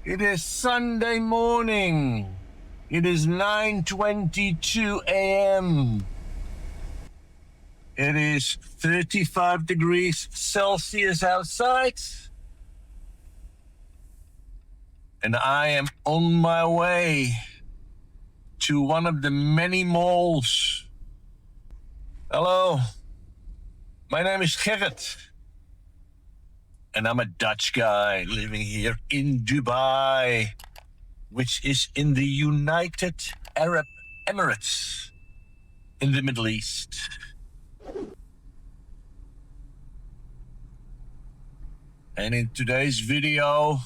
It is Sunday morning. It is 9:22 a.m. It is 35 degrees Celsius outside. And I am on my way to one of the many malls. Hello, my name is Gerrit. And I'm a Dutch guy living here in Dubai, which is in the United Arab Emirates in the Middle East. And in today's video,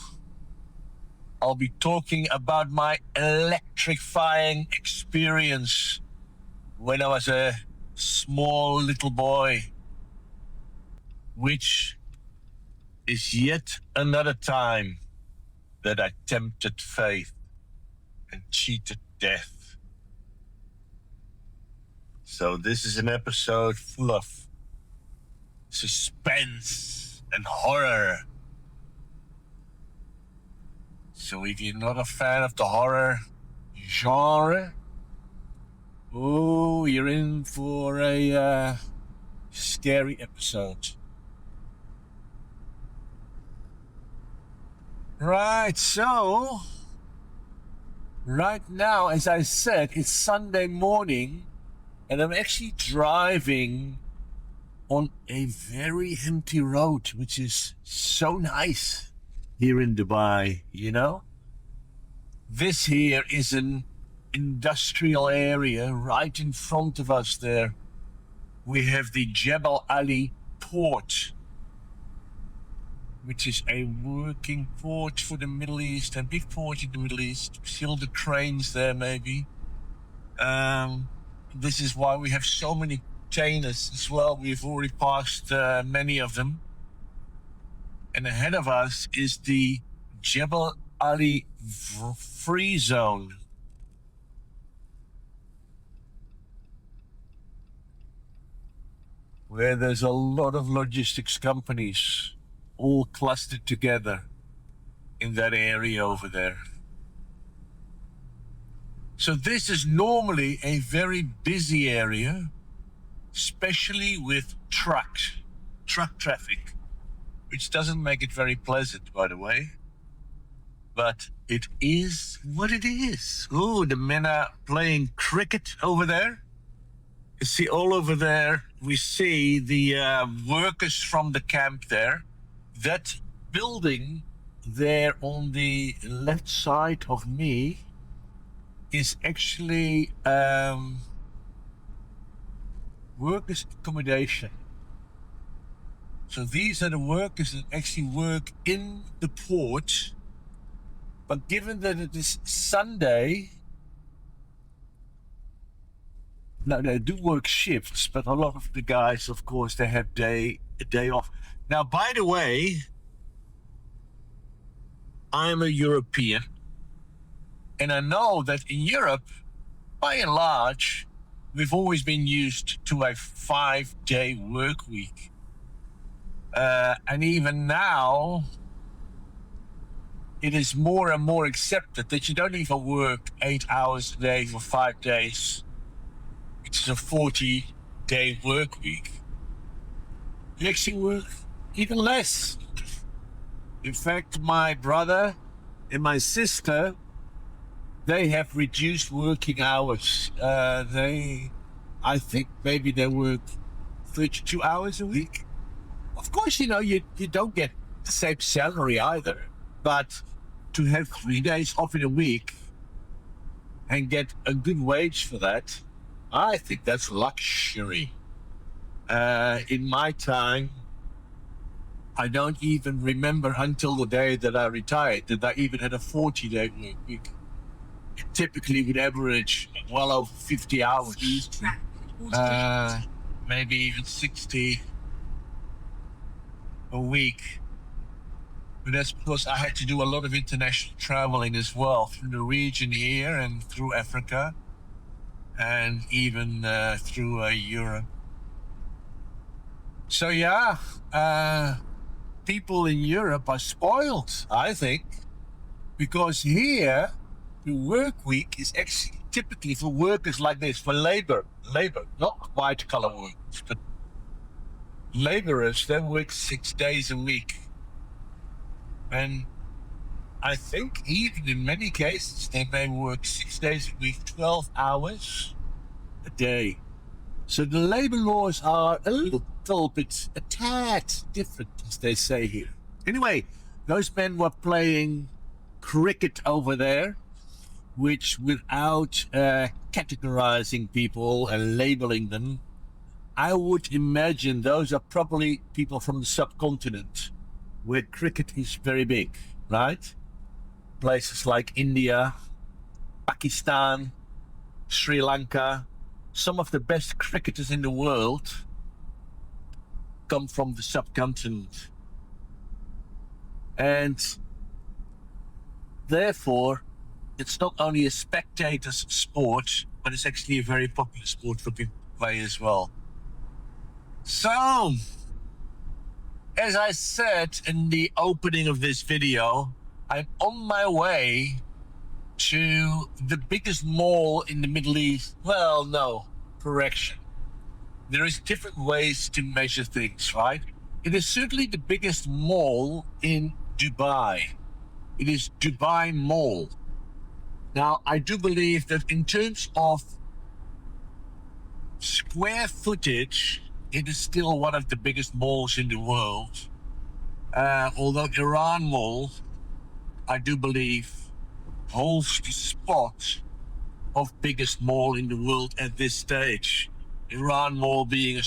I'll be talking about my electrifying experience when I was a small little boy, which is yet another time that I tempted fate and cheated death. So this is an episode full of suspense and horror. So if you're not a fan of the horror genre, oh, you're in for a scary episode. Right, so right now, as I said, it's Sunday morning and I'm actually driving on a very empty road, which is so nice here in Dubai, you know? This here is an industrial area right in front of us there. We have the Jebel Ali port, which is a working port for the Middle East, a big port in the Middle East. See all the cranes there, maybe. This is why we have so many containers as well. We've already passed many of them. And ahead of us is the Jebel Ali free zone. Where there's a lot of logistics companies all clustered together in that area over there. So this is normally a very busy area, especially with truck traffic, which doesn't make it very pleasant, by the way. But it is what it is. Oh, the men are playing cricket over there. You see all over there, we see the workers from the camp there. That building there on the left side of me is actually workers' accommodation. So these are the workers that actually work in the port. But given that it is Sunday, now they do work shifts, but a lot of the guys, of course, they have a day off. Now, by the way, I'm a European, and I know that in Europe, by and large, we've always been used to a 5-day work week. And even now, it is more and more accepted that you don't even work 8 hours a day for 5 days. It's a 40-day work week. You actually work even less. In fact, my brother and my sister, they have reduced working hours. I think maybe they work 32 hours a week. Of course, you know, you don't get the same salary either, but to have 3 days off in a week and get a good wage for that, I think that's luxury. In my time, I don't even remember until the day that I retired that I even had a 40-day work week. It typically would average well over 50 hours, maybe even 60 a week. But that's because I had to do a lot of international traveling as well through the region here and through Africa and even through Europe. So yeah, people in Europe are spoiled, I think. Because here, the work week is actually typically for workers like this, for labor, not white collar workers, but laborers, they work 6 days a week. And I think even in many cases, they may work 6 days a week, 12 hours a day. So the labor laws are a little bit, a tad different, as they say here. Anyway, those men were playing cricket over there, which without categorizing people and labeling them, I would imagine those are probably people from the subcontinent, where cricket is very big, right? Places like India, Pakistan, Sri Lanka, some of the best cricketers in the world come from the subcontinent. And therefore, it's not only a spectator's sport, but it's actually a very popular sport for people to play as well. So, as I said in the opening of this video, I'm on my way to the biggest mall in the Middle East. Well, no, correction. There is different ways to measure things, right? It is certainly the biggest mall in Dubai. It is Dubai Mall. Now, I do believe that in terms of square footage, it is still one of the biggest malls in the world. Although Iran Mall, I do believe, holds the spot of biggest mall in the world at this stage. Iran Mall being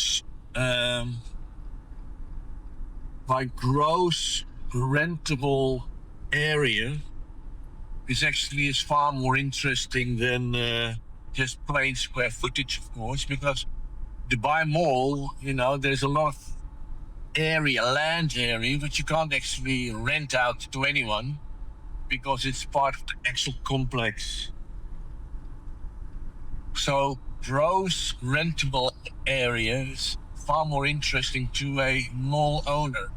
by gross rentable area is far more interesting than just plain square footage, of course, because Dubai Mall, there's a lot of land area, which you can't actually rent out to anyone because it's part of the actual complex. So gross rentable areas far more interesting to a mall owner.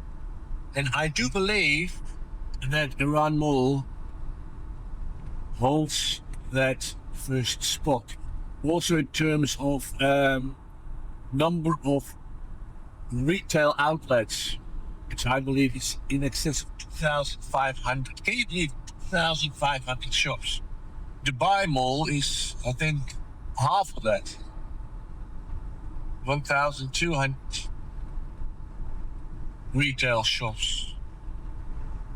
And I do believe that Iran Mall holds that first spot. Also in terms of number of retail outlets, which I believe is in excess of 2,500. Can you believe 2,500 shops? Dubai Mall is, I think, half of that. 1,200 retail shops.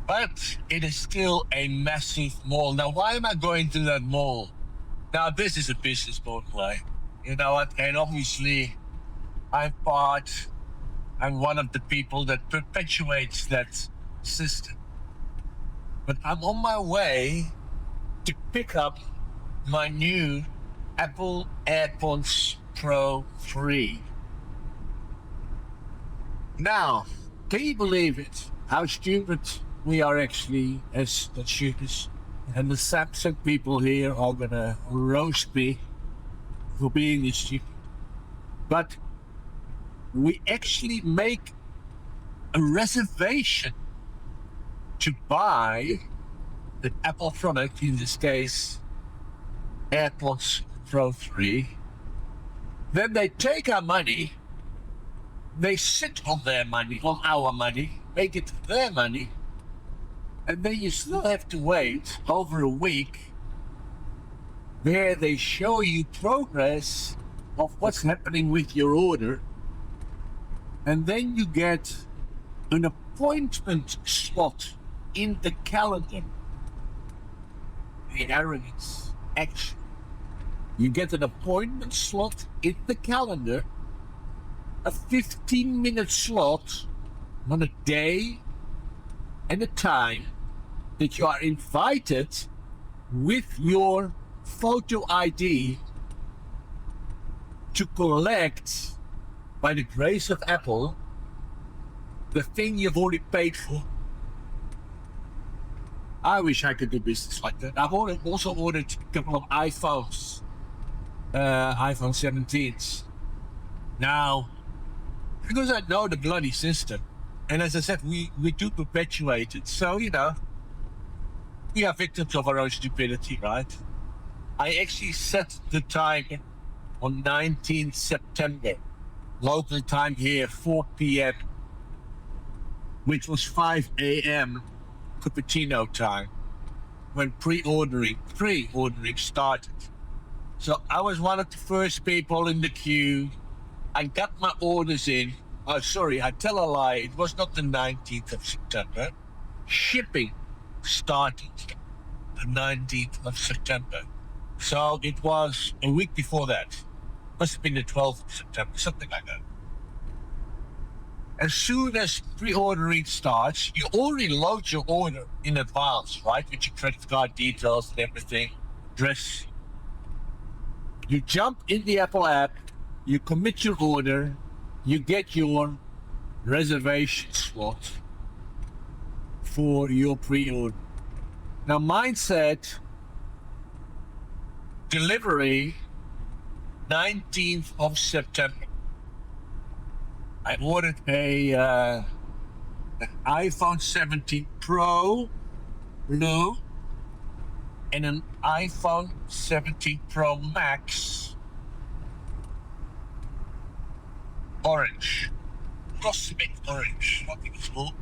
But it is still a massive mall. Now, why am I going to that mall? Now, this is a business mall, right? You know what? And obviously, I'm one of the people that perpetuates that system. But I'm on my way to pick up my new Apple AirPods Pro 3. Now, can you believe it? How stupid we are actually as consumers. And the Samsung people here are gonna roast me for being this stupid. But we actually make a reservation to buy the Apple product, in this case, AirPods Pro 3. Then they take our money, they sit on their money, on our money, make it their money, and then you still have to wait over a week where they show you progress of what's happening with your order. And then you get an appointment slot in the calendar. The arrogance, actually. You get an appointment slot in the calendar, a 15-minute slot on a day and a time that you are invited with your photo ID to collect, by the grace of Apple, the thing you've already paid for. I wish I could do business like that. I've also ordered a couple of iPhones, iPhone 17s. Now, because I know the bloody system, and as I said, we do perpetuate it. So, We are victims of our own stupidity, right? I actually set the time on 19th September, local time here, 4 p.m., which was 5 a.m. cappuccino time, when pre-ordering started. So I was one of the first people in the queue. I got my orders in. Oh, sorry, I tell a lie. It was not the 19th of September. Shipping started the 19th of September. So it was a week before that. Must have been the 12th of September, something like that. As soon as pre-ordering starts, you already load your order in advance, right? With your credit card details and everything, address. You jump in the Apple app, you commit your order, you get your reservation slot for your pre-order. Now mine said delivery 19th of September. I ordered an iPhone 17 Pro blue and an iPhone 17 Pro Max orange, cosmic orange, I think it's called,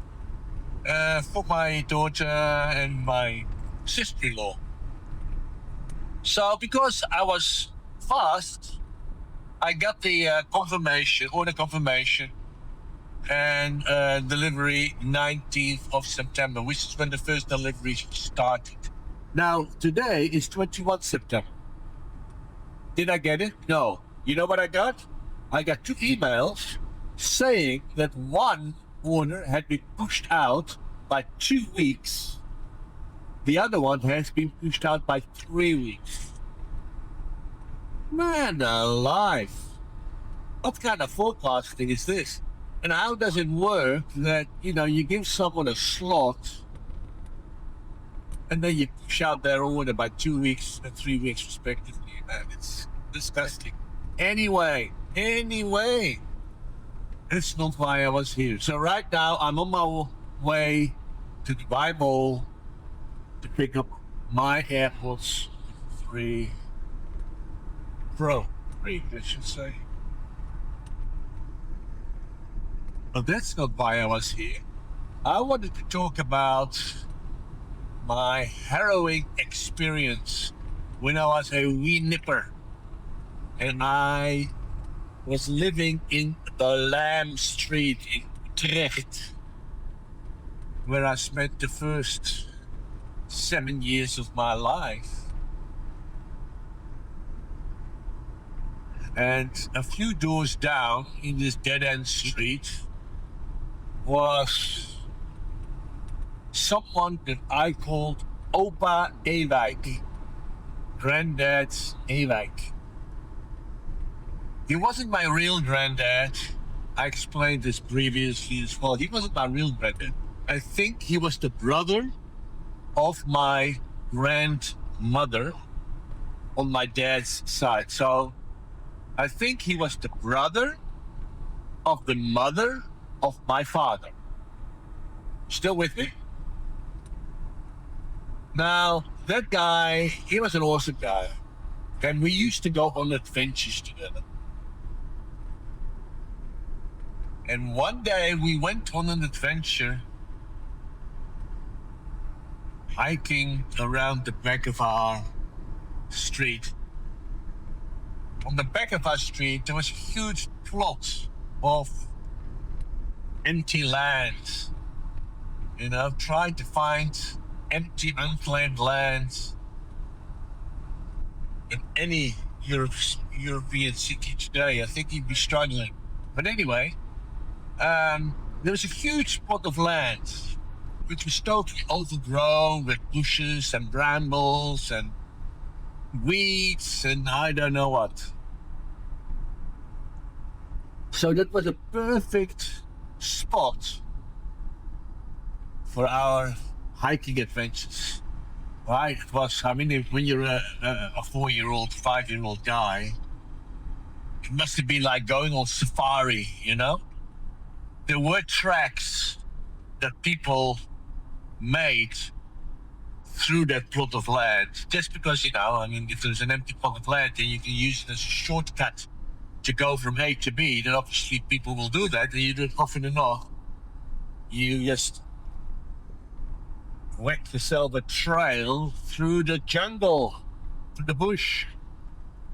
for my daughter and my sister-in-law. So because I was fast, I got the order confirmation, and delivery 19th of September, which is when the first delivery started. Now, today is 21 September. Did I get it? No. You know what I got? I got 2 emails saying that one order had been pushed out by 2 weeks. The other one has been pushed out by 3 weeks. Man alive. What kind of forecasting is this? And how does it work that, you give someone a slot and then you push out their order by 2 weeks and 3 weeks respectively? Man, it's disgusting. Anyway, it's not why I was here. So right now I'm on my way to the Dubai Mall to pick up my AirPods 3 Pro, I should say. But that's not why I was here. I wanted to talk about my harrowing experience when I was a wee nipper and I was living in the Lamb Street in Utrecht, where I spent the first 7 years of my life. And a few doors down in this dead-end street was someone that I called Opa Ewijk, Granddad Ewijk. He wasn't my real granddad. I explained this previously as well. He wasn't my real granddad. I think he was the brother of my grandmother on my dad's side. So I think he was the brother of the mother of my father. Still with me? Now, that guy, he was an awesome guy. And we used to go on adventures together. And one day we went on an adventure hiking around the back of our street. On the back of our street, there was a huge plot of empty land. Trying to find empty, unclaimed lands in any European city today. I think you'd be struggling. But anyway, there was a huge plot of land which was totally overgrown with bushes and brambles and weeds and I don't know what. So that was a perfect spot for our hiking adventures. Right? It was, when you're a 4-year-old, 5-year-old guy, it must have been like going on safari, There were tracks that people made through that plot of land, just because, I mean, if there's an empty plot of land, then you can use it as a shortcut to go from A to B, then obviously people will do that, and you do it often enough. You just whack yourself a trail through the jungle, through the bush.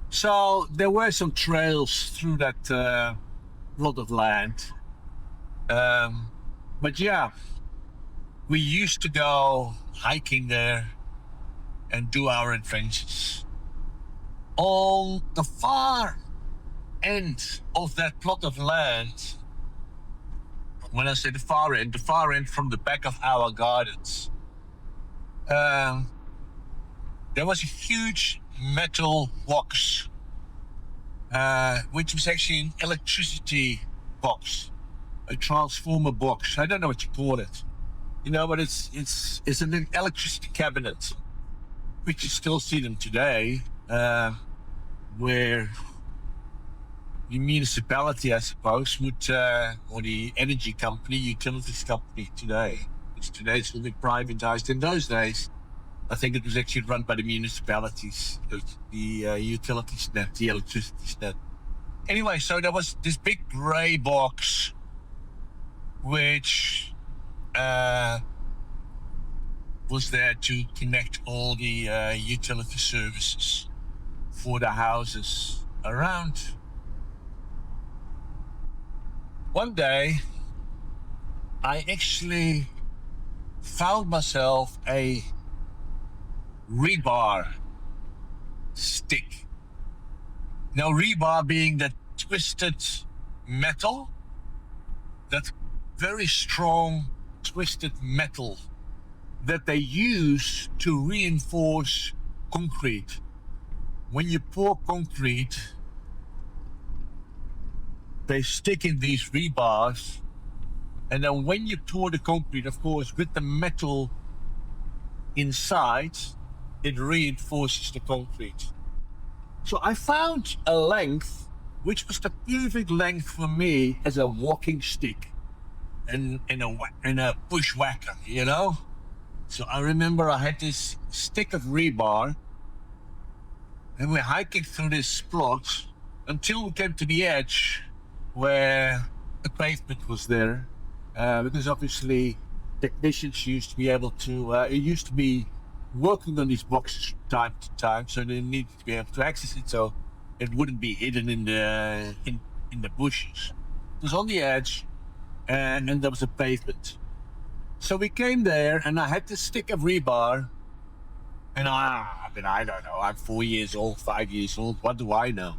So there were some trails through that plot of land. But yeah, we used to go hiking there and do our adventures. On the far end of that plot of land, when I say the far end from the back of our gardens, there was a huge metal box, which was actually an electricity box, a transformer box. I don't know what you call it, but it's an electricity cabinet, which you still see them today, where the municipality, I suppose, would, or the energy company, utilities company today, which today is a bit privatized. In those days, I think it was actually run by the municipalities, the utilities net, the electricity net. Anyway, so there was this big grey box, which was there to connect all the utility services for the houses around. One day, I actually found myself a rebar stick. Now, rebar being that twisted metal, that very strong twisted metal that they use to reinforce concrete. When you pour concrete, they stick in these rebars, and then when you pour the concrete, of course, with the metal inside, it reinforces the concrete. So I found a length which was the perfect length for me as a walking stick and in a bushwhacker, So I remember I had this stick of rebar, and we're hiking through this plot until we came to the edge where a pavement was there, because obviously technicians used to be able to, it used to be working on these boxes from time to time, so they needed to be able to access it, so it wouldn't be hidden in the bushes. It was on the edge, and then there was a pavement. So we came there, and I had this stick of rebar, and I don't know, I'm 4 years old, 5 years old, what do I know?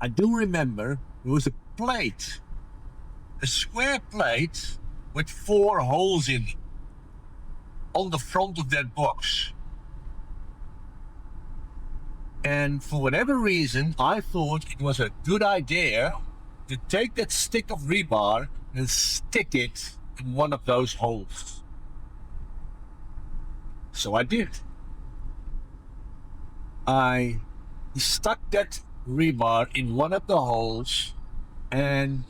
I do remember there was a plate, a square plate with 4 holes in it on the front of that box. And for whatever reason, I thought it was a good idea to take that stick of rebar and stick it in one of those holes. So I did. I stuck that rebar in one of the holes, and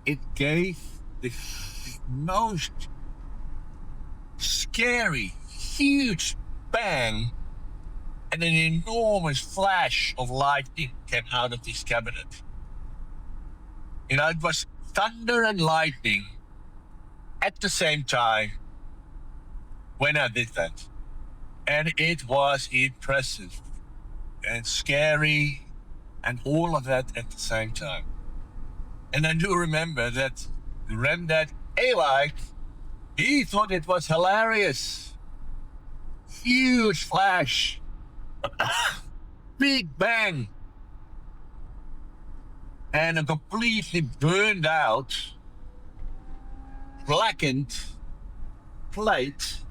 it gave the most scary, huge bang, and an enormous flash of lightning came out of this cabinet. It was thunder and lightning at the same time when I did that. And it was impressive and scary and all of that at the same time. And I do remember that granddad Alike, he thought it was hilarious. Huge flash. Big bang. And a completely burned out, blackened plate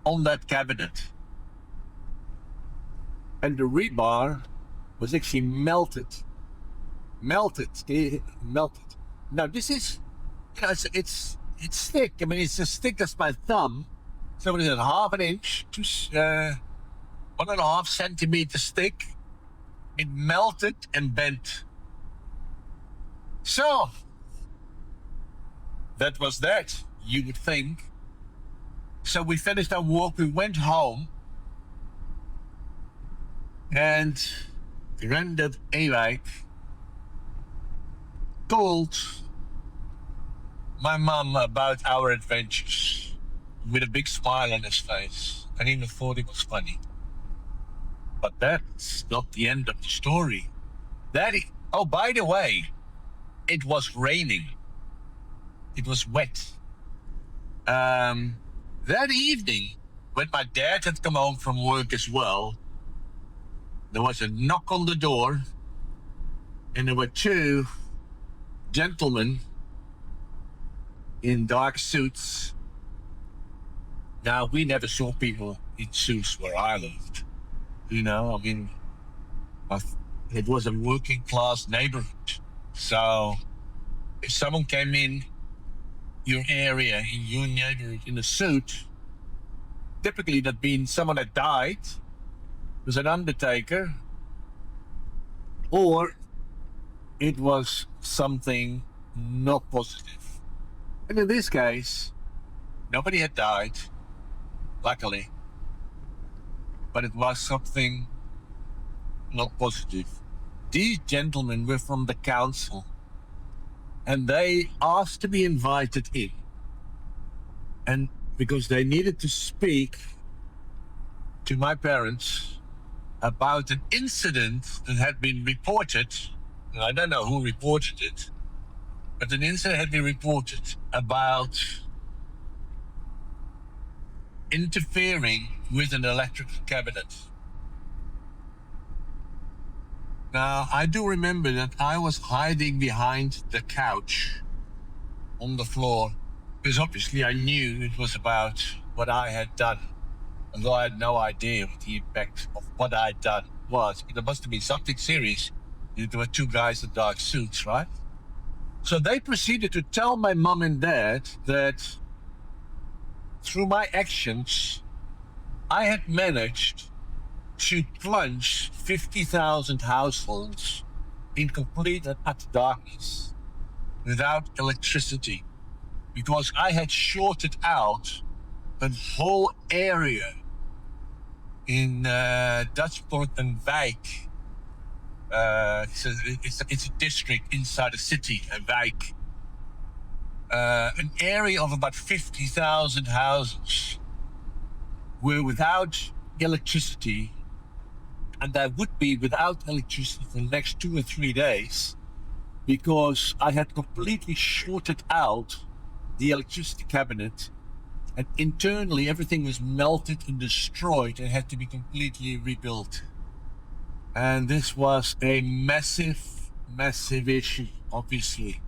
on that cabinet. And the rebar was actually melted. Melted. Now this is, it's thick. I mean, it's as thick as my thumb. So it is half an inch, 1.5 centimeters thick. It melted and bent. So that was that, you would think. So we finished our walk, we went home, and granddad Ewijk told my mom about our adventures with a big smile on his face. And even thought it was funny. But that's not the end of the story. Oh, by the way, it was raining. It was wet. That evening, when my dad had come home from work as well, there was a knock on the door, and there were two gentlemen in dark suits. Now, we never saw people in suits where I lived. You know, I mean, it was a working class neighborhood. So if someone came in your area, in your neighborhood, in a suit, typically that means someone that died, was an undertaker, or it was something not positive. And in this case, nobody had died, luckily, but it was something not positive. These gentlemen were from the council, and they asked to be invited in. And because they needed to speak to my parents about an incident that had been reported, and I don't know who reported it, but an incident had been reported about interfering with an electrical cabinet. Now, I do remember that I was hiding behind the couch on the floor, because obviously I knew it was about what I had done, although I had no idea what the impact of what I had done was. It must have been something serious. There were two guys in dark suits, right? So they proceeded to tell my mom and dad that through my actions, I had managed to plunge 50,000 households in complete and utter darkness without electricity, because I had shorted out a whole area in Dutchport and Wijk. It's a district inside a city, a Wijk. An area of about 50,000 houses were without electricity, and I would be without electricity for the next 2 or 3 days, because I had completely shorted out the electricity cabinet, and internally everything was melted and destroyed and had to be completely rebuilt. And this was a massive, massive issue, obviously.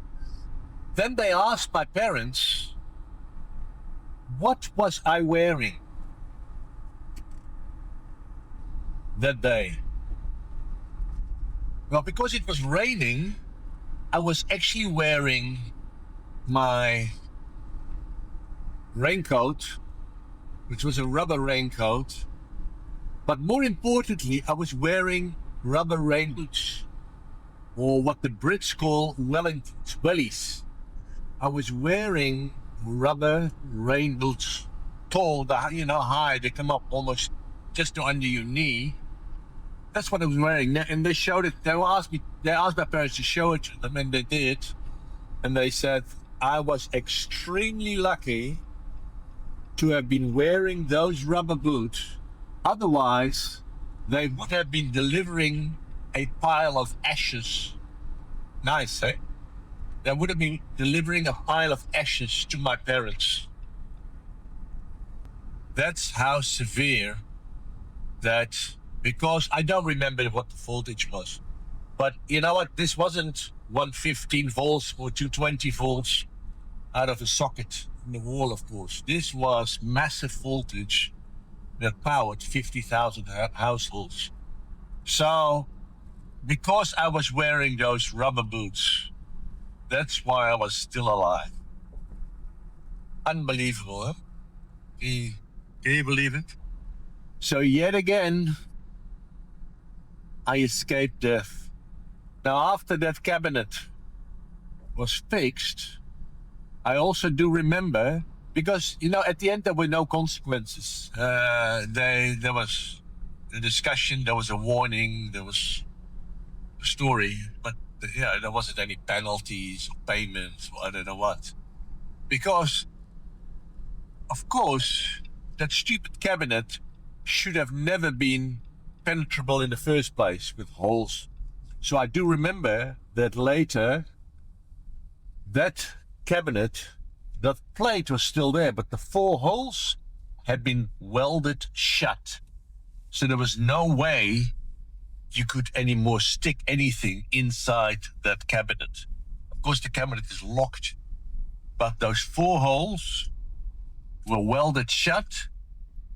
Then they asked my parents, what was I wearing that day? Well, because it was raining, I was actually wearing my raincoat, which was a rubber raincoat. But more importantly, I was wearing rubber rain boots, or what the Brits call Wellingtons, wellies. I was wearing rubber rain boots, tall, high, they come up almost just to under your knee. That's what I was wearing. And they showed it. They asked my parents to show it to them, and they did. And they said I was extremely lucky to have been wearing those rubber boots. Otherwise, they would have been delivering a pile of ashes. Nice, eh? They would have been delivering a pile of ashes to my parents. That's how severe that, because I don't remember what the voltage was. But you know what? This wasn't 115 volts or 220 volts out of a socket in the wall, of course. This was massive voltage that powered 50,000 households. So, because I was wearing those rubber boots, that's why I was still alive. Unbelievable, huh? Can you believe it? So yet again, I escaped death. Now, after that cabinet was fixed, I also do remember Because, at the end, there were no consequences. There was a discussion, there was a warning, there was a story, but there wasn't any penalties or payments or I don't know what. Because, of course, that stupid cabinet should have never been penetrable in the first place with holes. So I do remember that later, that cabinet, that plate was still there, but the 4 holes had been welded shut. So there was no way you could anymore stick anything inside that cabinet. Of course, the cabinet is locked, but those 4 holes were welded shut,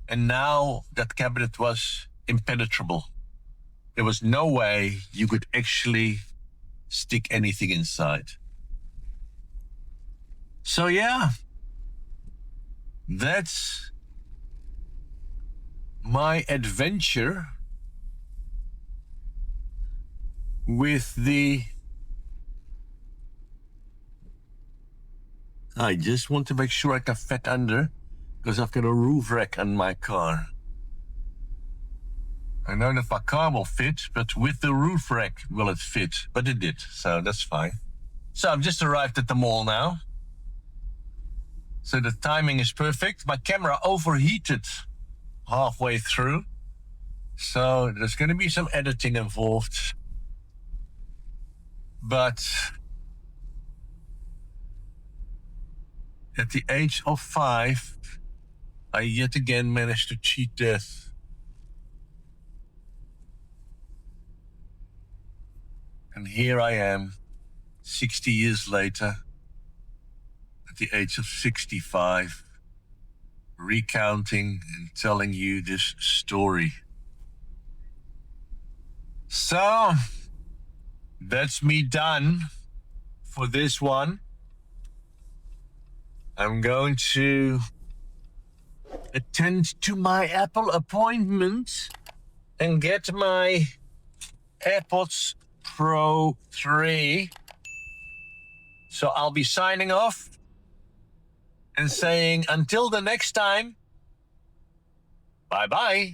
and now that cabinet was impenetrable. There was no way you could actually stick anything inside. So yeah, that's my adventure with the... I just want to make sure I can fit under, because I've got a roof rack on my car. I know that my car will fit, but with the roof rack will it fit? But it did, so that's fine. So I've just arrived at the mall now. So the timing is perfect. My camera overheated halfway through. So there's going to be some editing involved. But at the age of 5, I yet again managed to cheat death. And here I am, 60 years later, at the age of 65, recounting and telling you this story. So, that's me done for this one. I'm going to attend to my Apple appointment and get my AirPods Pro 3. So I'll be signing off and saying until the next time, bye-bye.